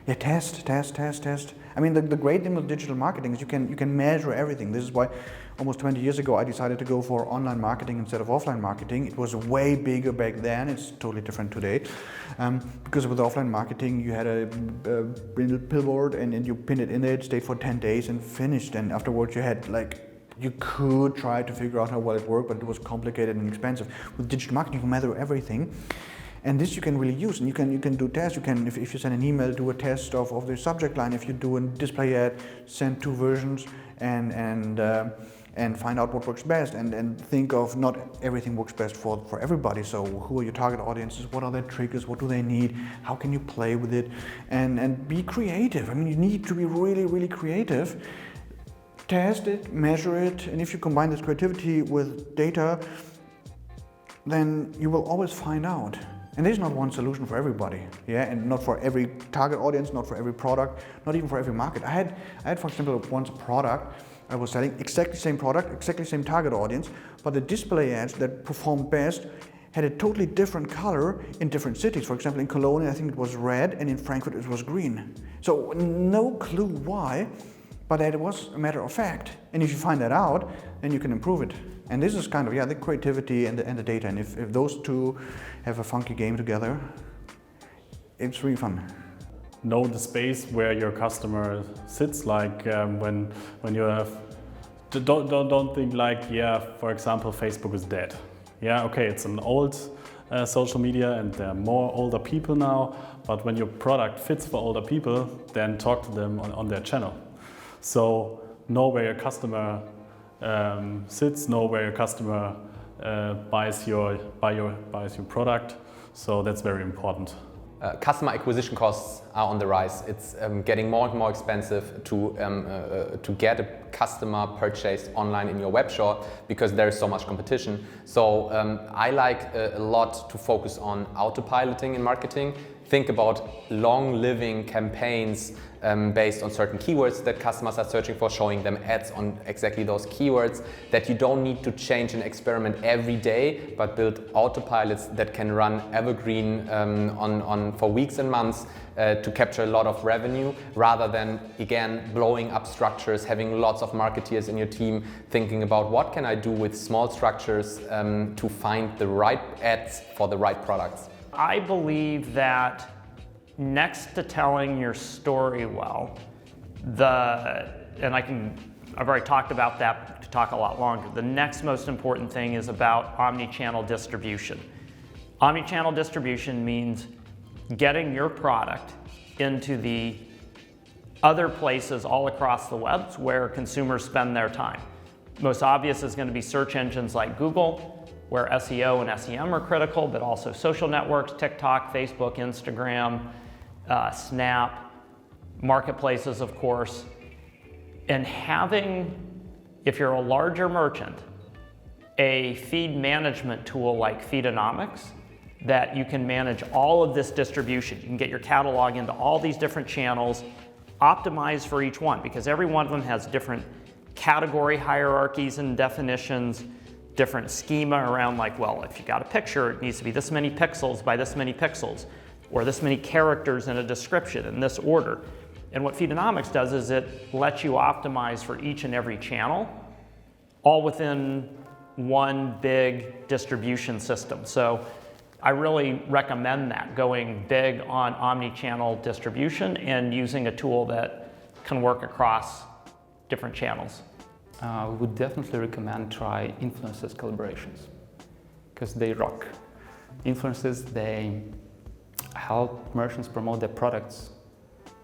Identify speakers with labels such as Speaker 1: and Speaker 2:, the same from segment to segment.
Speaker 1: Yeah, test. I mean, the great thing with digital marketing is you can measure everything. This is why almost 20 years ago I decided to go for online marketing instead of offline marketing. It was way bigger back then. It's totally different today. Because with offline marketing you had a billboard and you pin it in it, stayed for 10 days and finished. And afterwards you could try to figure out how well it worked, but it was complicated and expensive. With digital marketing you can measure everything. And this you can really use, and you can do tests. You can, if you send an email, do a test of the subject line. If you do a display ad, send 2 versions and find out what works best. And think of not everything works best for everybody. So who are your target audiences? What are their triggers? What do they need? How can you play with it? And be creative. I mean, you need to be really, really creative. Test it, measure it, and if you combine this creativity with data, then you will always find out. And there's not one solution for everybody, yeah, and not for every target audience, not for every product, not even for every market. I had, for example, once a product I was selling, exactly same product, exactly same target audience, but the display ads that performed best had a totally different color in different cities. For example, in Cologne, I think it was red, and in Frankfurt it was green. So no clue why, but that was a matter of fact. And if you find that out, then you can improve it. And this is kind of, the creativity and the data. And if those two have a funky game together, it's really fun.
Speaker 2: Know the space where your customer sits, like when you have, don't think like, for example, Facebook is dead. Yeah, okay, it's an old social media and there are more older people now, but when your product fits for older people, then talk to them on their channel. So know where your customer sits, know where your customer buys your product. So that's very important.
Speaker 3: Customer acquisition costs are on the rise. It's getting more and more expensive to get a customer purchased online in your web shop because there is so much competition. So I like a lot to focus on autopiloting in marketing. Think about long-living campaigns based on certain keywords that customers are searching for, showing them ads on exactly those keywords, that you don't need to change and experiment every day, but build autopilots that can run evergreen for weeks and months to capture a lot of revenue, rather than, again, blowing up structures, having lots of marketeers in your team, thinking about what can I do with small structures to find the right ads for the right products.
Speaker 4: I believe that next to telling your story well, I've already talked about that to talk a lot longer. The next most important thing is about omni-channel distribution. Omni-channel distribution means getting your product into the other places all across the web where consumers spend their time. Most obvious is going to be search engines like Google, where SEO and SEM are critical, but also social networks, TikTok, Facebook, Instagram, Snap, marketplaces, of course. And having, if you're a larger merchant, a feed management tool like Feedonomics that you can manage all of this distribution. You can get your catalog into all these different channels, optimize for each one, because every one of them has different category hierarchies and definitions, different schema around, like, well, if you got a picture, it needs to be this many pixels by this many pixels, or this many characters in a description in this order. And what Feedonomics does is it lets you optimize for each and every channel, all within one big distribution system. So I really recommend that, going big on omni-channel distribution and using a tool that can work across different channels.
Speaker 5: We would definitely recommend try influencers collaborations, because they rock. Influencers, they help merchants promote their products,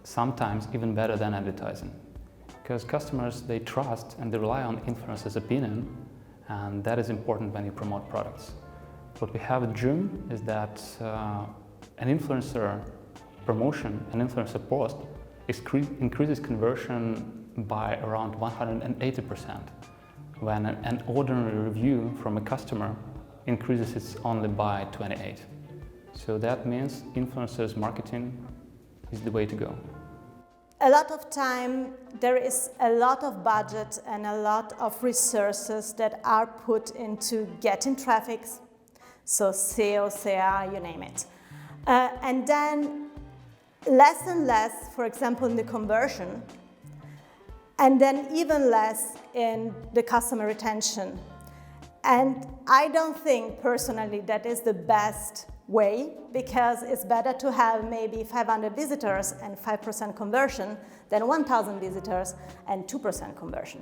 Speaker 5: sometimes even better than advertising. Because customers, they trust and they rely on influencers' opinion, and that is important when you promote products. What we have at Joom is that an influencer promotion, an influencer post, increases conversion by around 180%, when an ordinary review from a customer increases it only by 28%. So that means influencers marketing is the way to go.
Speaker 6: A lot of time, there is a lot of budget and a lot of resources that are put into getting traffic, so SEO, SEA, you name it. And then less and less, for example, in the conversion, and then even less in the customer retention. And I don't think personally that is the best way, because it's better to have maybe 500 visitors and 5% conversion than 1,000 visitors and 2% conversion.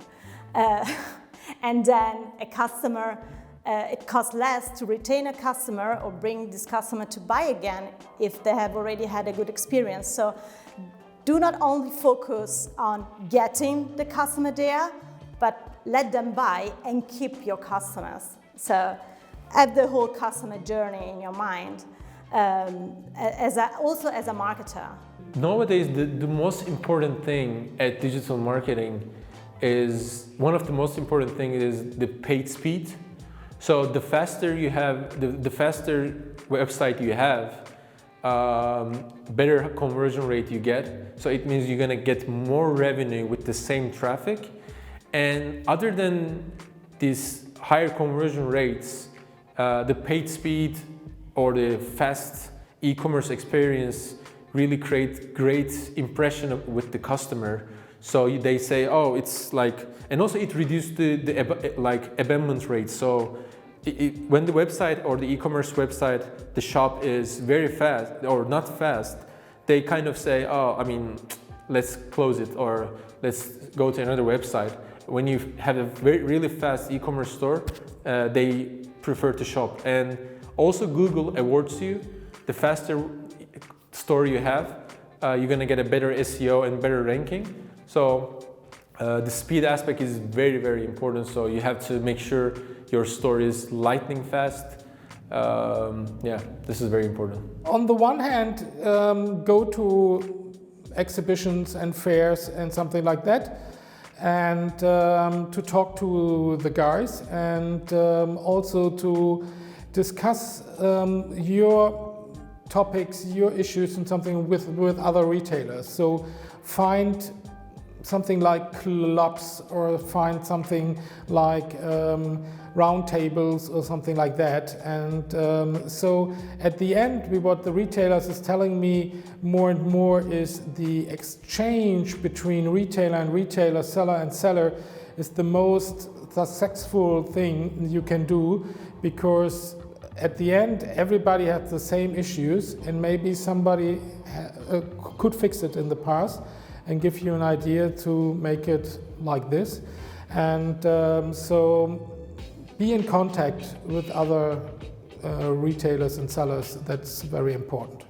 Speaker 6: And then a customer, it costs less to retain a customer or bring this customer to buy again if they have already had a good experience. So do not only focus on getting the customer there, but let them buy and keep your customers. So have the whole customer journey in your mind, also as a marketer.
Speaker 7: Nowadays, the most important thing at digital marketing is, one of the most important things is the paid speed. So the faster you have, the faster website you have, better conversion rate you get. So it means you're gonna get more revenue with the same traffic. And other than these higher conversion rates, the paid speed or the fast e-commerce experience really creates great impression with the customer. So they say, oh, it's like, and also it reduced the abandonment rate. So when the website or the e-commerce website, the shop is very fast or not fast, they kind of say, oh, I mean, let's close it or let's go to another website. When you have a really fast e-commerce store, they prefer to shop. And also Google awards you, the faster store you have, you're gonna get a better SEO and better ranking. So the speed aspect is very, very important. So you have to make sure your store is lightning fast. Yeah, this is very important.
Speaker 8: On the one hand, go to exhibitions and fairs and something like that, and to talk to the guys, and also to discuss your topics, your issues and something with other retailers. So find something like clubs or find something like roundtables or something like that. And so at the end, what the retailers is telling me more and more is the exchange between retailer and retailer, seller and seller is the most successful thing you can do, because at the end, everybody has the same issues, and maybe somebody could fix it in the past and give you an idea to make it like this. And so be in contact with other retailers and sellers. That's very important.